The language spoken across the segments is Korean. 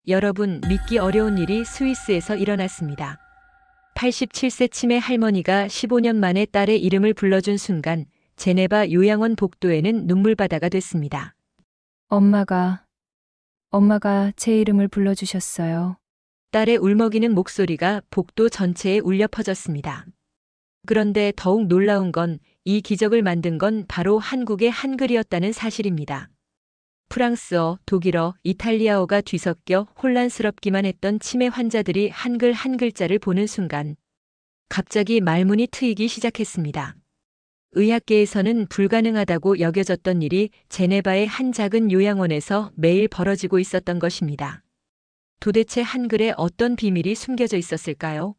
여러분, 믿기 어려운 일이 스위스에서 일어났습니다. 87세 치매 할머니가 15년 만에 딸의 이름을 불러준 순간 제네바 요양원 복도에는 눈물바다가 됐습니다. 엄마가 제 이름을 불러주셨어요. 딸의 울먹이는 목소리가 복도 전체에 울려 퍼졌습니다. 그런데 더욱 놀라운 건 이 기적을 만든 건 바로 한국의 한글이었다는 사실입니다. 프랑스어, 독일어, 이탈리아어가 뒤섞여 혼란스럽기만 했던 치매 환자들이 한글 한 글자를 보는 순간 갑자기 말문이 트이기 시작했습니다. 의학계에서는 불가능하다고 여겨졌던 일이 제네바의 한 작은 요양원에서 매일 벌어지고 있었던 것입니다. 도대체 한글에 어떤 비밀이 숨겨져 있었을까요?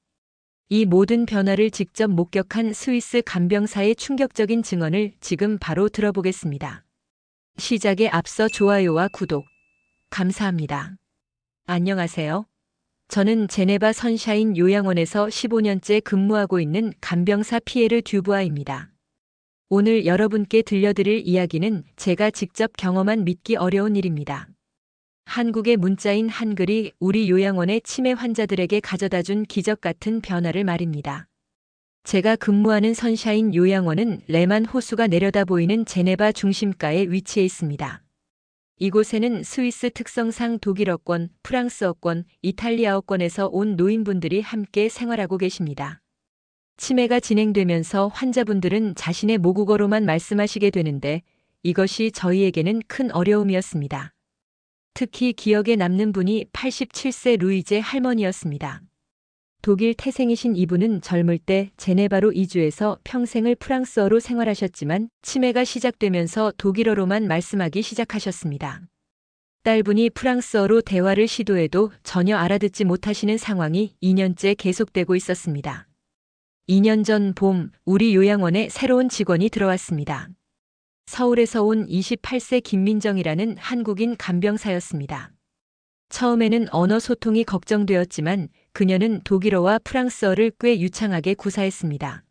이 모든 변화를 직접 목격한 스위스 간병사의 충격적인 증언을 지금 바로 들어보겠습니다. 시작에 앞서 좋아요와 구독 감사합니다. 안녕하세요. 저는 제네바 선샤인 요양원에서 15년째 근무하고 있는 간병사 피에르 듀부아입니다. 오늘 여러분께 들려드릴 이야기는 제가 직접 경험한 믿기 어려운 일입니다. 한국의 문자인 한글이 우리 요양원의 치매 환자들에게 가져다준 기적 같은 변화를 말입니다. 제가 근무하는 선샤인 요양원은 레만 호수가 내려다 보이는 제네바 중심가에 위치해 있습니다. 이곳에는 스위스 특성상 독일어권, 프랑스어권, 이탈리아어권에서 온 노인분들이 함께 생활하고 계십니다. 치매가 진행되면서 환자분들은 자신의 모국어로만 말씀하시게 되는데 이것이 저희에게는 큰 어려움이었습니다. 특히 기억에 남는 분이 87세 루이제 할머니였습니다. 독일 태생이신 이분은 젊을 때 제네바로 이주해서 평생을 프랑스어로 생활하셨지만 치매가 시작되면서 독일어로만 말씀하기 시작하셨습니다. 딸분이 프랑스어로 대화를 시도해도 전혀 알아듣지 못하시는 상황이 2년째 계속되고 있었습니다. 2년 전 봄, 우리 요양원에 새로운 직원이 들어왔습니다. 서울에서 온 28세 김민정이라는 한국인 간병사였습니다. 처음에는 언어 소통이 걱정되었지만 그녀는 독일어와 프랑스어를 꽤 유창하게 구사했습니다.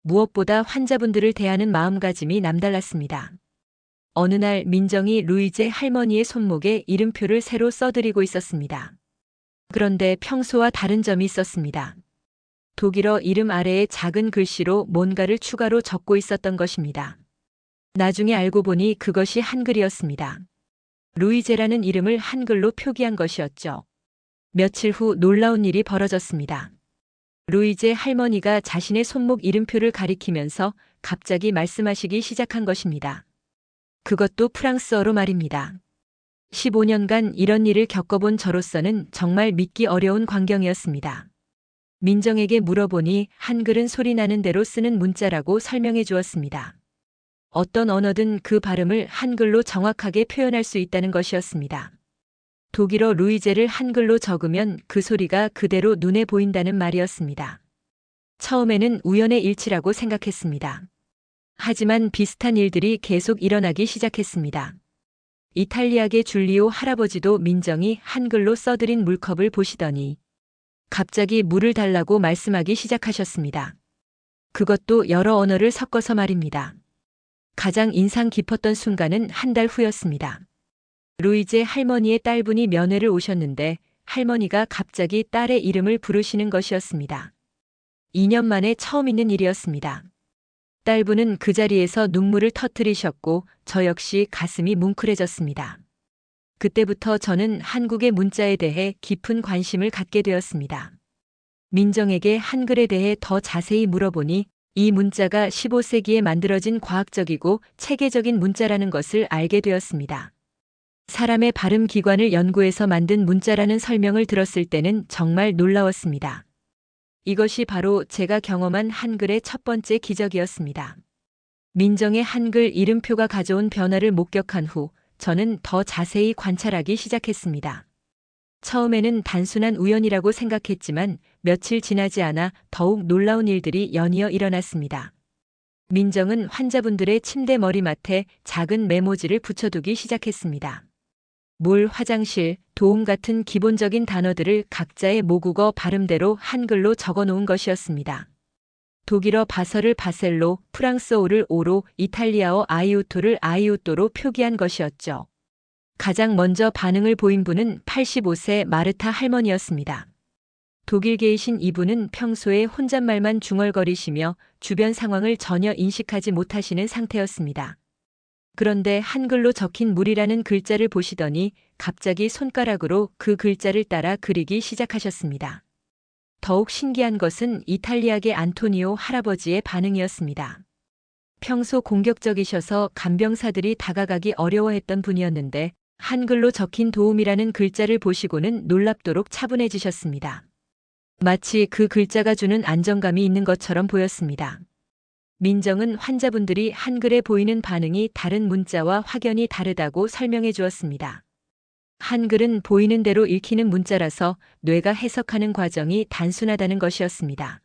무엇보다 환자분들을 대하는 마음가짐이 남달랐습니다. 어느 날 민정이 루이제 할머니의 손목에 이름표를 새로 써드리고 있었습니다. 그런데 평소와 다른 점이 있었습니다. 독일어 이름 아래에 작은 글씨로 뭔가를 추가로 적고 있었던 것입니다. 나중에 알고 보니 그것이 한글이었습니다. 루이제라는 이름을 한글로 표기한 것이었죠. 며칠 후 놀라운 일이 벌어졌습니다. 루이제 할머니가 자신의 손목 이름표를 가리키면서 갑자기 말씀하시기 시작한 것입니다. 그것도 프랑스어로 말입니다. 15년간 이런 일을 겪어본 저로서는 정말 믿기 어려운 광경이었습니다. 민정에게 물어보니 한글은 소리 나는 대로 쓰는 문자라고 설명해 주었습니다. 어떤 언어든 그 발음을 한글로 정확하게 표현할 수 있다는 것이었습니다. 독일어 루이제를 한글로 적으면 그 소리가 그대로 눈에 보인다는 말이었습니다. 처음에는 우연의 일치라고 생각했습니다. 하지만 비슷한 일들이 계속 일어나기 시작했습니다. 이탈리아계 줄리오 할아버지도 민정이 한글로 써드린 물컵을 보시더니 갑자기 물을 달라고 말씀하기 시작하셨습니다. 그것도 여러 언어를 섞어서 말입니다. 가장 인상 깊었던 순간은 한 달 후였습니다. 루이제 할머니의 딸분이 면회를 오셨는데 할머니가 갑자기 딸의 이름을 부르시는 것이었습니다. 2년 만에 처음 있는 일이었습니다. 딸분은 그 자리에서 눈물을 터뜨리셨고 저 역시 가슴이 뭉클해졌습니다. 그때부터 저는 한국의 문자에 대해 깊은 관심을 갖게 되었습니다. 민정에게 한글에 대해 더 자세히 물어보니 이 문자가 15세기에 만들어진 과학적이고 체계적인 문자라는 것을 알게 되었습니다. 사람의 발음 기관을 연구해서 만든 문자라는 설명을 들었을 때는 정말 놀라웠습니다. 이것이 바로 제가 경험한 한글의 첫 번째 기적이었습니다. 민정의 한글 이름표가 가져온 변화를 목격한 후 저는 더 자세히 관찰하기 시작했습니다. 처음에는 단순한 우연이라고 생각했지만 며칠 지나지 않아 더욱 놀라운 일들이 연이어 일어났습니다. 민정은 환자분들의 침대 머리맡에 작은 메모지를 붙여두기 시작했습니다. 물, 화장실, 도움 같은 기본적인 단어들을 각자의 모국어 발음대로 한글로 적어놓은 것이었습니다. 독일어 바설을 바셀로, 프랑스어를 오로, 이탈리아어 아이우토를 아이우토로 표기한 것이었죠. 가장 먼저 반응을 보인 분은 85세 마르타 할머니였습니다. 독일계이신 이분은 평소에 혼잣말만 중얼거리시며 주변 상황을 전혀 인식하지 못하시는 상태였습니다. 그런데 한글로 적힌 물이라는 글자를 보시더니 갑자기 손가락으로 그 글자를 따라 그리기 시작하셨습니다. 더욱 신기한 것은 이탈리아계 안토니오 할아버지의 반응이었습니다. 평소 공격적이셔서 간병사들이 다가가기 어려워했던 분이었는데 한글로 적힌 도움이라는 글자를 보시고는 놀랍도록 차분해지셨습니다. 마치 그 글자가 주는 안정감이 있는 것처럼 보였습니다. 민정은 환자분들이 한글에 보이는 반응이 다른 문자와 확연히 다르다고 설명해 주었습니다. 한글은 보이는 대로 읽히는 문자라서 뇌가 해석하는 과정이 단순하다는 것이었습니다.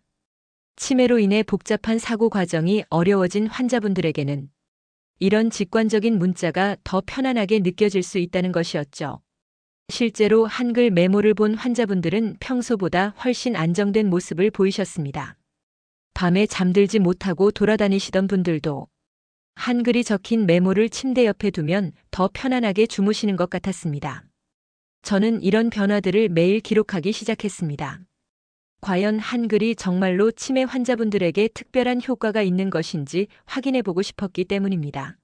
치매로 인해 복잡한 사고 과정이 어려워진 환자분들에게는 이런 직관적인 문자가 더 편안하게 느껴질 수 있다는 것이었죠. 실제로 한글 메모를 본 환자분들은 평소보다 훨씬 안정된 모습을 보이셨습니다. 밤에 잠들지 못하고 돌아다니시던 분들도 한글이 적힌 메모를 침대 옆에 두면 더 편안하게 주무시는 것 같았습니다. 저는 이런 변화들을 매일 기록하기 시작했습니다. 과연 한글이 정말로 치매 환자분들에게 특별한 효과가 있는 것인지 확인해 보고 싶었기 때문입니다.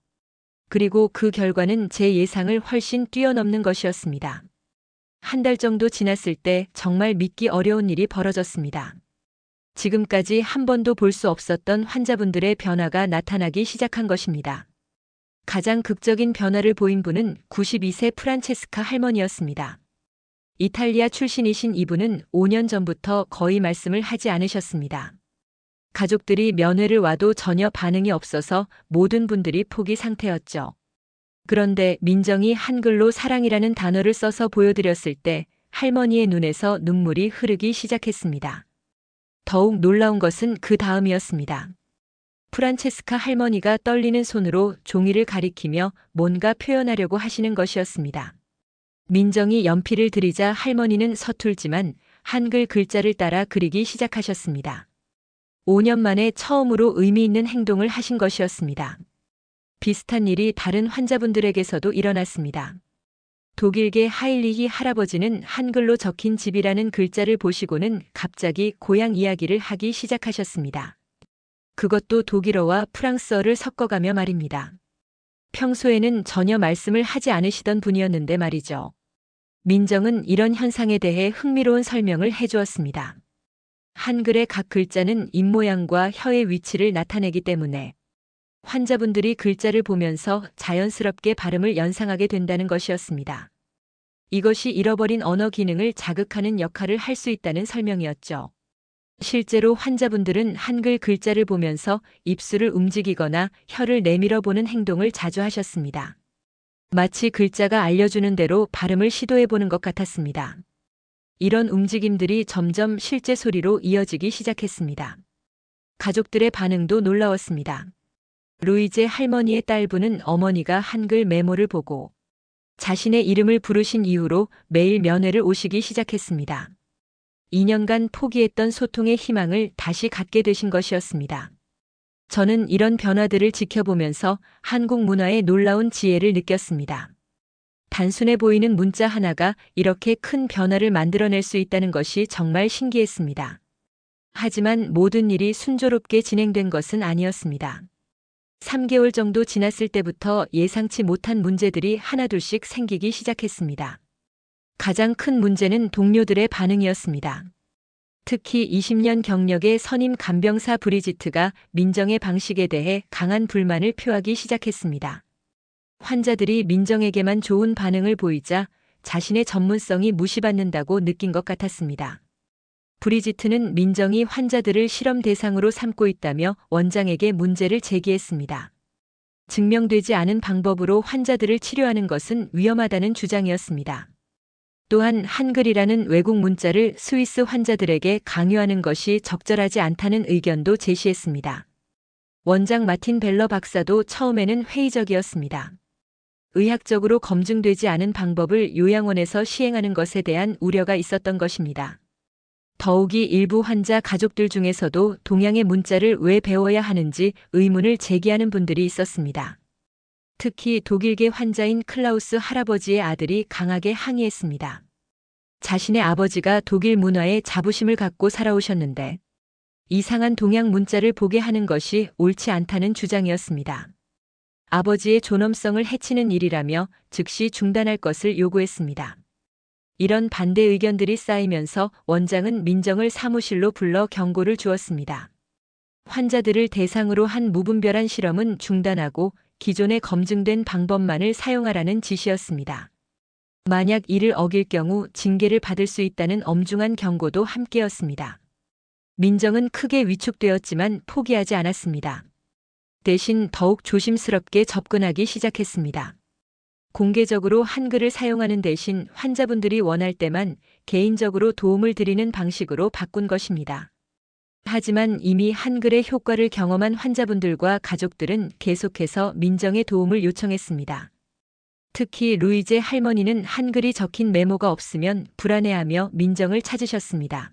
그리고 그 결과는 제 예상을 훨씬 뛰어넘는 것이었습니다. 한 달 정도 지났을 때 정말 믿기 어려운 일이 벌어졌습니다. 지금까지 한 번도 볼 수 없었던 환자분들의 변화가 나타나기 시작한 것입니다. 가장 극적인 변화를 보인 분은 92세 프란체스카 할머니였습니다. 이탈리아 출신이신 이분은 5년 전부터 거의 말씀을 하지 않으셨습니다. 가족들이 면회를 와도 전혀 반응이 없어서 모든 분들이 포기 상태였죠. 그런데 민정이 한글로 사랑이라는 단어를 써서 보여드렸을 때 할머니의 눈에서 눈물이 흐르기 시작했습니다. 더욱 놀라운 것은 그 다음이었습니다. 프란체스카 할머니가 떨리는 손으로 종이를 가리키며 뭔가 표현하려고 하시는 것이었습니다. 민정이 연필을 들이자 할머니는 서툴지만 한글 글자를 따라 그리기 시작하셨습니다. 5년 만에 처음으로 의미 있는 행동을 하신 것이었습니다. 비슷한 일이 다른 환자분들에게서도 일어났습니다. 독일계 하일리히 할아버지는 한글로 적힌 집이라는 글자를 보시고는 갑자기 고향 이야기를 하기 시작하셨습니다. 그것도 독일어와 프랑스어를 섞어가며 말입니다. 평소에는 전혀 말씀을 하지 않으시던 분이었는데 말이죠. 민정은 이런 현상에 대해 흥미로운 설명을 해주었습니다. 한글의 각 글자는 입모양과 혀의 위치를 나타내기 때문에 환자분들이 글자를 보면서 자연스럽게 발음을 연상하게 된다는 것이었습니다. 이것이 잃어버린 언어 기능을 자극하는 역할을 할 수 있다는 설명이었죠. 실제로 환자분들은 한글 글자를 보면서 입술을 움직이거나 혀를 내밀어 보는 행동을 자주 하셨습니다. 마치 글자가 알려주는 대로 발음을 시도해 보는 것 같았습니다. 이런 움직임들이 점점 실제 소리로 이어지기 시작했습니다. 가족들의 반응도 놀라웠습니다. 루이제 할머니의 딸분은 어머니가 한글 메모를 보고 자신의 이름을 부르신 이후로 매일 면회를 오시기 시작했습니다. 2년간 포기했던 소통의 희망을 다시 갖게 되신 것이었습니다. 저는 이런 변화들을 지켜보면서 한국 문화의 놀라운 지혜를 느꼈습니다. 단순해 보이는 문자 하나가 이렇게 큰 변화를 만들어낼 수 있다는 것이 정말 신기했습니다. 하지만 모든 일이 순조롭게 진행된 것은 아니었습니다. 3개월 정도 지났을 때부터 예상치 못한 문제들이 하나둘씩 생기기 시작했습니다. 가장 큰 문제는 동료들의 반응이었습니다. 특히 20년 경력의 선임 간병사 브리지트가 민정의 방식에 대해 강한 불만을 표하기 시작했습니다. 환자들이 민정에게만 좋은 반응을 보이자 자신의 전문성이 무시받는다고 느낀 것 같았습니다. 브리지트는 민정이 환자들을 실험 대상으로 삼고 있다며 원장에게 문제를 제기했습니다. 증명되지 않은 방법으로 환자들을 치료하는 것은 위험하다는 주장이었습니다. 또한 한글이라는 외국 문자를 스위스 환자들에게 강요하는 것이 적절하지 않다는 의견도 제시했습니다. 원장 마틴 벨러 박사도 처음에는 회의적이었습니다. 의학적으로 검증되지 않은 방법을 요양원에서 시행하는 것에 대한 우려가 있었던 것입니다. 더욱이 일부 환자 가족들 중에서도 동양의 문자를 왜 배워야 하는지 의문을 제기하는 분들이 있었습니다. 특히 독일계 환자인 클라우스 할아버지의 아들이 강하게 항의했습니다. 자신의 아버지가 독일 문화에 자부심을 갖고 살아오셨는데 이상한 동양 문자를 보게 하는 것이 옳지 않다는 주장이었습니다. 아버지의 존엄성을 해치는 일이라며 즉시 중단할 것을 요구했습니다. 이런 반대 의견들이 쌓이면서 원장은 민정을 사무실로 불러 경고를 주었습니다. 환자들을 대상으로 한 무분별한 실험은 중단하고 기존에 검증된 방법만을 사용하라는 지시였습니다. 만약 이를 어길 경우 징계를 받을 수 있다는 엄중한 경고도 함께였습니다. 민정은 크게 위축되었지만 포기하지 않았습니다. 대신 더욱 조심스럽게 접근하기 시작했습니다. 공개적으로 한글을 사용하는 대신 환자분들이 원할 때만 개인적으로 도움을 드리는 방식으로 바꾼 것입니다. 하지만 이미 한글의 효과를 경험한 환자분들과 가족들은 계속해서 민정의 도움을 요청했습니다. 특히 루이제 할머니는 한글이 적힌 메모가 없으면 불안해하며 민정을 찾으셨습니다.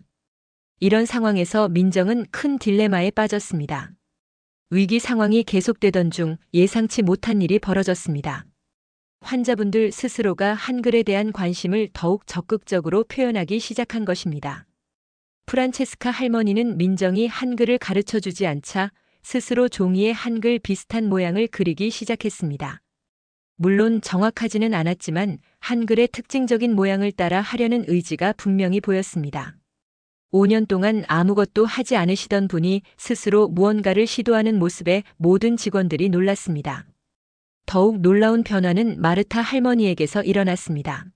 이런 상황에서 민정은 큰 딜레마에 빠졌습니다. 위기 상황이 계속되던 중 예상치 못한 일이 벌어졌습니다. 환자분들 스스로가 한글에 대한 관심을 더욱 적극적으로 표현하기 시작한 것입니다. 프란체스카 할머니는 민정이 한글을 가르쳐 주지 않자 스스로 종이에 한글 비슷한 모양을 그리기 시작했습니다. 물론 정확하지는 않았지만 한글의 특징적인 모양을 따라 하려는 의지가 분명히 보였습니다. 5년 동안 아무것도 하지 않으시던 분이 스스로 무언가를 시도하는 모습에 모든 직원들이 놀랐습니다. 더욱 놀라운 변화는 마르타 할머니에게서 일어났습니다.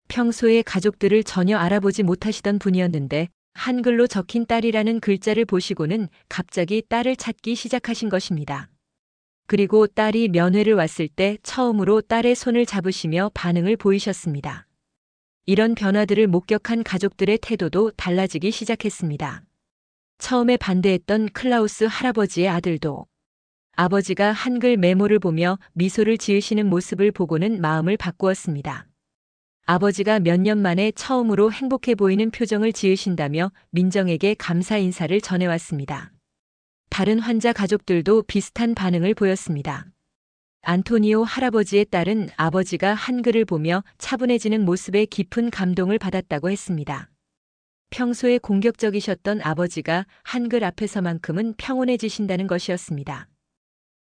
평소에 가족들을 전혀 알아보지 못하시던 분이었는데 한글로 적힌 딸이라는 글자를 보시고는 갑자기 딸을 찾기 시작하신 것입니다. 그리고 딸이 면회를 왔을 때 처음으로 딸의 손을 잡으시며 반응을 보이셨습니다. 이런 변화들을 목격한 가족들의 태도도 달라지기 시작했습니다. 처음에 반대했던 클라우스 할아버지의 아들도 아버지가 한글 메모를 보며 미소를 지으시는 모습을 보고는 마음을 바꾸었습니다. 아버지가 몇 년 만에 처음으로 행복해 보이는 표정을 지으신다며 민정에게 감사 인사를 전해왔습니다. 다른 환자 가족들도 비슷한 반응을 보였습니다. 안토니오 할아버지의 딸은 아버지가 한글을 보며 차분해지는 모습에 깊은 감동을 받았다고 했습니다. 평소에 공격적이셨던 아버지가 한글 앞에서만큼은 평온해지신다는 것이었습니다.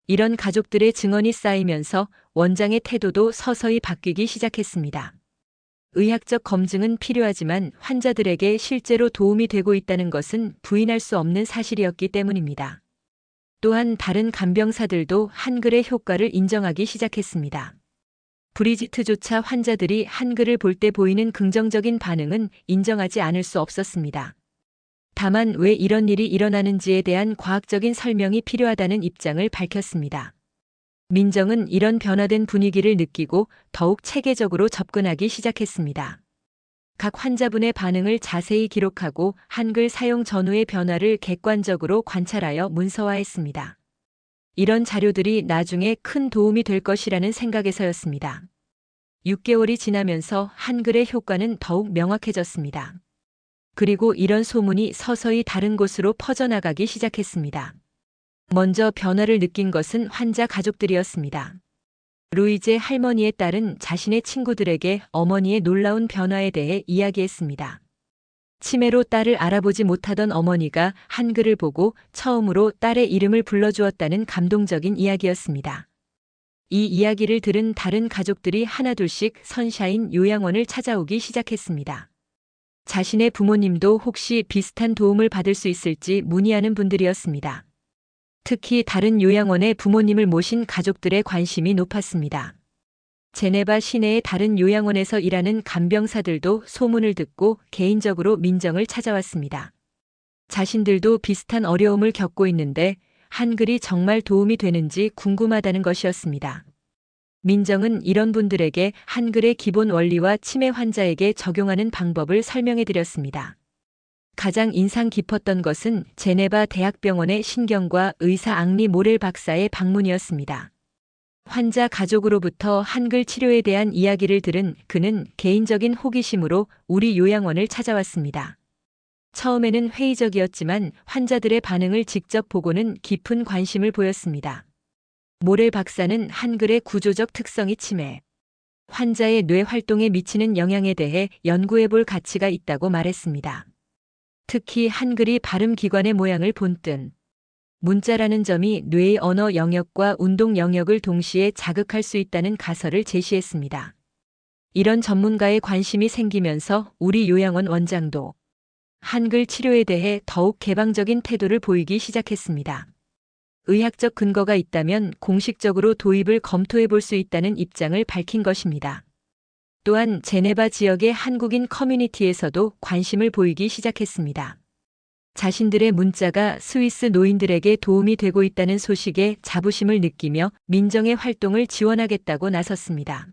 이런 가족들의 증언이 쌓이면서 원장의 태도도 서서히 바뀌기 시작했습니다. 의학적 검증은 필요하지만 환자들에게 실제로 도움이 되고 있다는 것은 부인할 수 없는 사실이었기 때문입니다. 또한 다른 간병사들도 한글의 효과를 인정하기 시작했습니다. 브리지트조차 환자들이 한글을 볼 때 보이는 긍정적인 반응은 인정하지 않을 수 없었습니다. 다만 왜 이런 일이 일어나는지에 대한 과학적인 설명이 필요하다는 입장을 밝혔습니다. 민정은 이런 변화된 분위기를 느끼고 더욱 체계적으로 접근하기 시작했습니다. 각 환자분의 반응을 자세히 기록하고 한글 사용 전후의 변화를 객관적으로 관찰하여 문서화했습니다. 이런 자료들이 나중에 큰 도움이 될 것이라는 생각에서였습니다. 6개월이 지나면서 한글의 효과는 더욱 명확해졌습니다. 그리고 이런 소문이 서서히 다른 곳으로 퍼져나가기 시작했습니다. 먼저 변화를 느낀 것은 환자 가족들이었습니다. 루이제 할머니의 딸은 자신의 친구들에게 어머니의 놀라운 변화에 대해 이야기했습니다. 치매로 딸을 알아보지 못하던 어머니가 한글을 보고 처음으로 딸의 이름을 불러주었다는 감동적인 이야기였습니다. 이 이야기를 들은 다른 가족들이 하나둘씩 선샤인 요양원을 찾아오기 시작했습니다. 자신의 부모님도 혹시 비슷한 도움을 받을 수 있을지 문의하는 분들이었습니다. 특히 다른 요양원에 부모님을 모신 가족들의 관심이 높았습니다. 제네바 시내의 다른 요양원에서 일하는 간병사들도 소문을 듣고 개인적으로 민정을 찾아왔습니다. 자신들도 비슷한 어려움을 겪고 있는데 한글이 정말 도움이 되는지 궁금하다는 것이었습니다. 민정은 이런 분들에게 한글의 기본 원리와 치매 환자에게 적용하는 방법을 설명해 드렸습니다. 가장 인상 깊었던 것은 제네바 대학병원의 신경과 의사 앙리 모렐 박사의 방문이었습니다. 환자 가족으로부터 한글 치료에 대한 이야기를 들은 그는 개인적인 호기심으로 우리 요양원을 찾아왔습니다. 처음에는 회의적이었지만 환자들의 반응을 직접 보고는 깊은 관심을 보였습니다. 모렐 박사는 한글의 구조적 특성이 침해, 환자의 뇌 활동에 미치는 영향에 대해 연구해 볼 가치가 있다고 말했습니다. 특히 한글이 발음 기관의 모양을 본뜬 문자라는 점이 뇌의 언어 영역과 운동 영역을 동시에 자극할 수 있다는 가설을 제시했습니다. 이런 전문가의 관심이 생기면서 우리 요양원 원장도 한글 치료에 대해 더욱 개방적인 태도를 보이기 시작했습니다. 의학적 근거가 있다면 공식적으로 도입을 검토해 볼 수 있다는 입장을 밝힌 것입니다. 또한 제네바 지역의 한국인 커뮤니티에서도 관심을 보이기 시작했습니다. 자신들의 문자가 스위스 노인들에게 도움이 되고 있다는 소식에 자부심을 느끼며 민정의 활동을 지원하겠다고 나섰습니다.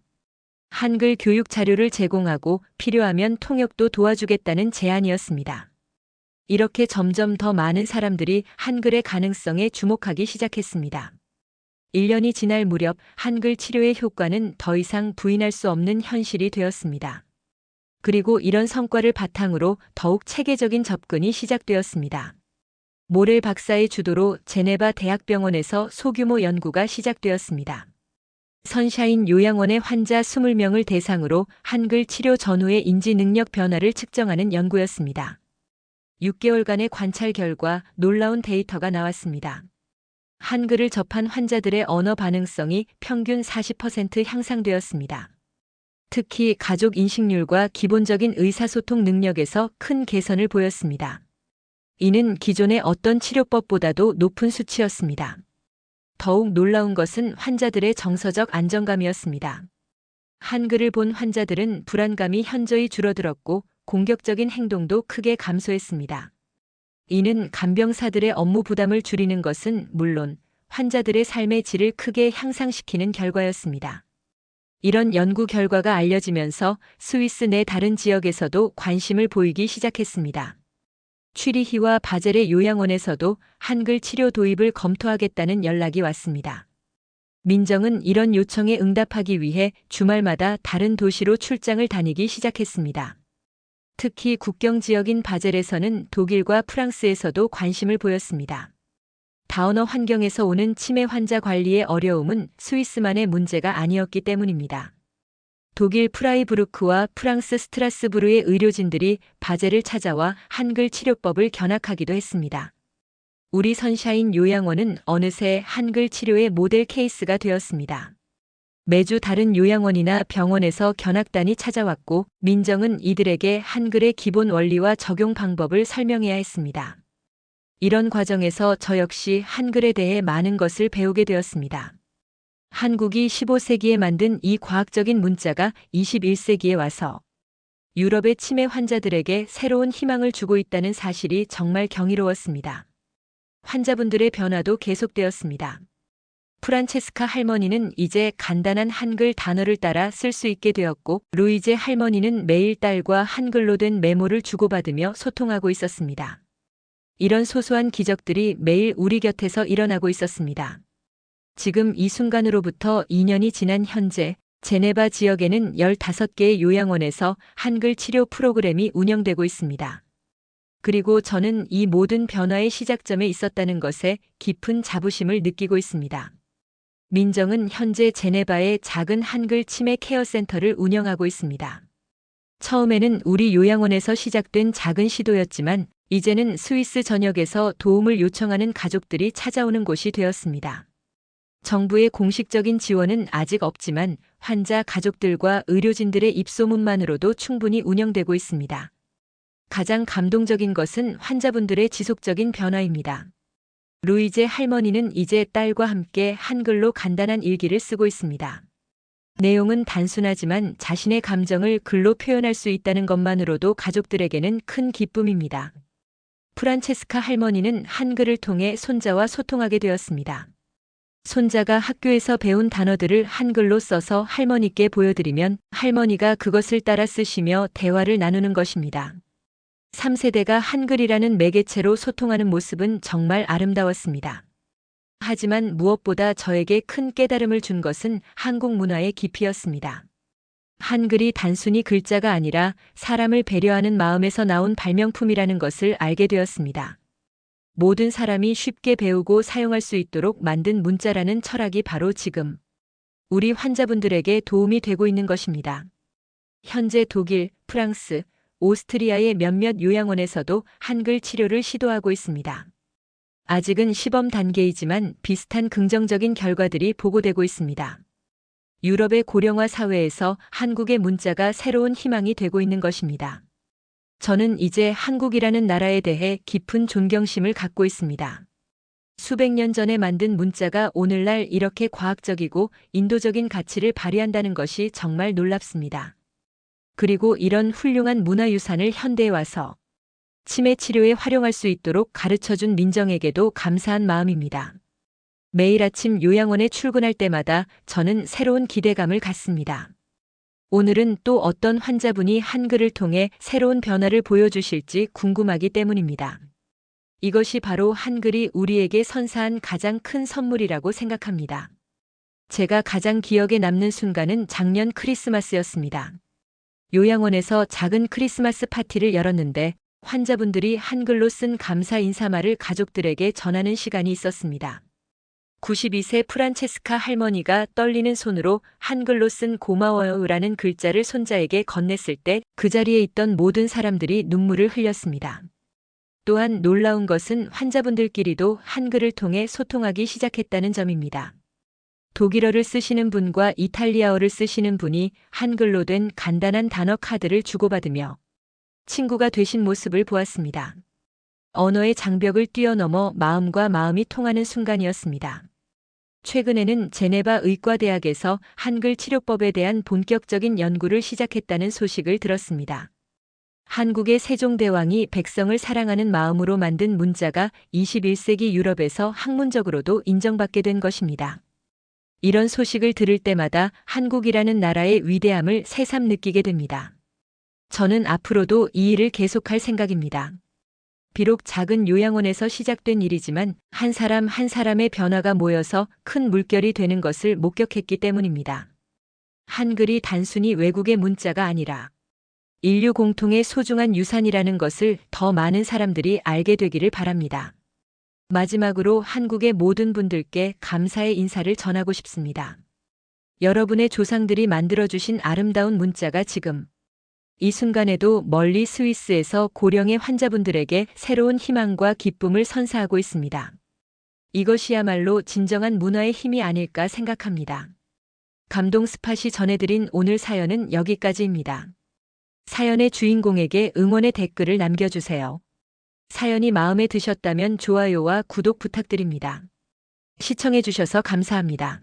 한글 교육 자료를 제공하고 필요하면 통역도 도와주겠다는 제안이었습니다. 이렇게 점점 더 많은 사람들이 한글의 가능성에 주목하기 시작했습니다. 1년이 지날 무렵 한글 치료의 효과는 더 이상 부인할 수 없는 현실이 되었습니다. 그리고 이런 성과를 바탕으로 더욱 체계적인 접근이 시작되었습니다. 모렐 박사의 주도로 제네바 대학병원에서 소규모 연구가 시작되었습니다. 선샤인 요양원의 환자 20명을 대상으로 한글 치료 전후의 인지 능력 변화를 측정하는 연구였습니다. 6개월간의 관찰 결과 놀라운 데이터가 나왔습니다. 한글을 접한 환자들의 언어 반응성이 평균 40% 향상되었습니다. 특히 가족 인식률과 기본적인 의사소통 능력에서 큰 개선을 보였습니다. 이는 기존의 어떤 치료법보다도 높은 수치였습니다. 더욱 놀라운 것은 환자들의 정서적 안정감이었습니다. 한글을 본 환자들은 불안감이 현저히 줄어들었고 공격적인 행동도 크게 감소했습니다. 이는 간병사들의 업무 부담을 줄이는 것은 물론 환자들의 삶의 질을 크게 향상시키는 결과였습니다. 이런 연구 결과가 알려지면서 스위스 내 다른 지역에서도 관심을 보이기 시작했습니다. 취리히와 바젤의 요양원에서도 한글 치료 도입을 검토하겠다는 연락이 왔습니다. 민정은 이런 요청에 응답하기 위해 주말마다 다른 도시로 출장을 다니기 시작했습니다. 특히 국경 지역인 바젤에서는 독일과 프랑스에서도 관심을 보였습니다. 다원어 환경에서 오는 치매 환자 관리의 어려움은 스위스만의 문제가 아니었기 때문입니다. 독일 프라이부르크와 프랑스 스트라스부르의 의료진들이 바젤을 찾아와 한글 치료법을 견학하기도 했습니다. 우리 선샤인 요양원은 어느새 한글 치료의 모델 케이스가 되었습니다. 매주 다른 요양원이나 병원에서 견학단이 찾아왔고 민정은 이들에게 한글의 기본 원리와 적용 방법을 설명해야 했습니다. 이런 과정에서 저 역시 한글에 대해 많은 것을 배우게 되었습니다. 한국이 15세기에 만든 이 과학적인 문자가 21세기에 와서 유럽의 치매 환자들에게 새로운 희망을 주고 있다는 사실이 정말 경이로웠습니다. 환자분들의 변화도 계속되었습니다. 프란체스카 할머니는 이제 간단한 한글 단어를 따라 쓸 수 있게 되었고 루이제 할머니는 매일 딸과 한글로 된 메모를 주고받으며 소통하고 있었습니다. 이런 소소한 기적들이 매일 우리 곁에서 일어나고 있었습니다. 지금 이 순간으로부터 2년이 지난 현재 제네바 지역에는 15개의 요양원에서 한글 치료 프로그램이 운영되고 있습니다. 그리고 저는 이 모든 변화의 시작점에 있었다는 것에 깊은 자부심을 느끼고 있습니다. 민정은 현재 제네바에 작은 한글 치매 케어 센터를 운영하고 있습니다. 처음에는 우리 요양원에서 시작된 작은 시도였지만 이제는 스위스 전역에서 도움을 요청하는 가족들이 찾아오는 곳이 되었습니다. 정부의 공식적인 지원은 아직 없지만 환자 가족들과 의료진들의 입소문만으로도 충분히 운영되고 있습니다. 가장 감동적인 것은 환자분들의 지속적인 변화입니다. 루이제 할머니는 이제 딸과 함께 한글로 간단한 일기를 쓰고 있습니다. 내용은 단순하지만 자신의 감정을 글로 표현할 수 있다는 것만으로도 가족들에게는 큰 기쁨입니다. 프란체스카 할머니는 한글을 통해 손자와 소통하게 되었습니다. 손자가 학교에서 배운 단어들을 한글로 써서 할머니께 보여드리면 할머니가 그것을 따라 쓰시며 대화를 나누는 것입니다. 3세대가 한글이라는 매개체로 소통하는 모습은 정말 아름다웠습니다. 하지만 무엇보다 저에게 큰 깨달음을 준 것은 한국 문화의 깊이였습니다. 한글이 단순히 글자가 아니라 사람을 배려하는 마음에서 나온 발명품이라는 것을 알게 되었습니다. 모든 사람이 쉽게 배우고 사용할 수 있도록 만든 문자라는 철학이 바로 지금 우리 환자분들에게 도움이 되고 있는 것입니다. 현재 독일, 프랑스, 오스트리아의 몇몇 요양원에서도 한글 치료를 시도하고 있습니다. 아직은 시범 단계이지만 비슷한 긍정적인 결과들이 보고되고 있습니다. 유럽의 고령화 사회에서 한국의 문자가 새로운 희망이 되고 있는 것입니다. 저는 이제 한국이라는 나라에 대해 깊은 존경심을 갖고 있습니다. 수백 년 전에 만든 문자가 오늘날 이렇게 과학적이고 인도적인 가치를 발휘한다는 것이 정말 놀랍습니다. 그리고 이런 훌륭한 문화유산을 현대에 와서 치매 치료에 활용할 수 있도록 가르쳐준 민정에게도 감사한 마음입니다. 매일 아침 요양원에 출근할 때마다 저는 새로운 기대감을 갖습니다. 오늘은 또 어떤 환자분이 한글을 통해 새로운 변화를 보여주실지 궁금하기 때문입니다. 이것이 바로 한글이 우리에게 선사한 가장 큰 선물이라고 생각합니다. 제가 가장 기억에 남는 순간은 작년 크리스마스였습니다. 요양원에서 작은 크리스마스 파티를 열었는데 환자분들이 한글로 쓴 감사 인사말을 가족들에게 전하는 시간이 있었습니다. 92세 프란체스카 할머니가 떨리는 손으로 한글로 쓴 고마워요라는 글자를 손자에게 건넸을 때 그 자리에 있던 모든 사람들이 눈물을 흘렸습니다. 또한 놀라운 것은 환자분들끼리도 한글을 통해 소통하기 시작했다는 점입니다. 독일어를 쓰시는 분과 이탈리아어를 쓰시는 분이 한글로 된 간단한 단어 카드를 주고받으며 친구가 되신 모습을 보았습니다. 언어의 장벽을 뛰어넘어 마음과 마음이 통하는 순간이었습니다. 최근에는 제네바 의과대학에서 한글 치료법에 대한 본격적인 연구를 시작했다는 소식을 들었습니다. 한국의 세종대왕이 백성을 사랑하는 마음으로 만든 문자가 21세기 유럽에서 학문적으로도 인정받게 된 것입니다. 이런 소식을 들을 때마다 한국이라는 나라의 위대함을 새삼 느끼게 됩니다. 저는 앞으로도 이 일을 계속할 생각입니다. 비록 작은 요양원에서 시작된 일이지만 한 사람 한 사람의 변화가 모여서 큰 물결이 되는 것을 목격했기 때문입니다. 한글이 단순히 외국의 문자가 아니라 인류 공통의 소중한 유산이라는 것을 더 많은 사람들이 알게 되기를 바랍니다. 마지막으로 한국의 모든 분들께 감사의 인사를 전하고 싶습니다. 여러분의 조상들이 만들어주신 아름다운 문자가 지금 이 순간에도 멀리 스위스에서 고령의 환자분들에게 새로운 희망과 기쁨을 선사하고 있습니다. 이것이야말로 진정한 문화의 힘이 아닐까 생각합니다. 감동 스팟이 전해드린 오늘 사연은 여기까지입니다. 사연의 주인공에게 응원의 댓글을 남겨주세요. 사연이 마음에 드셨다면 좋아요와 구독 부탁드립니다. 시청해주셔서 감사합니다.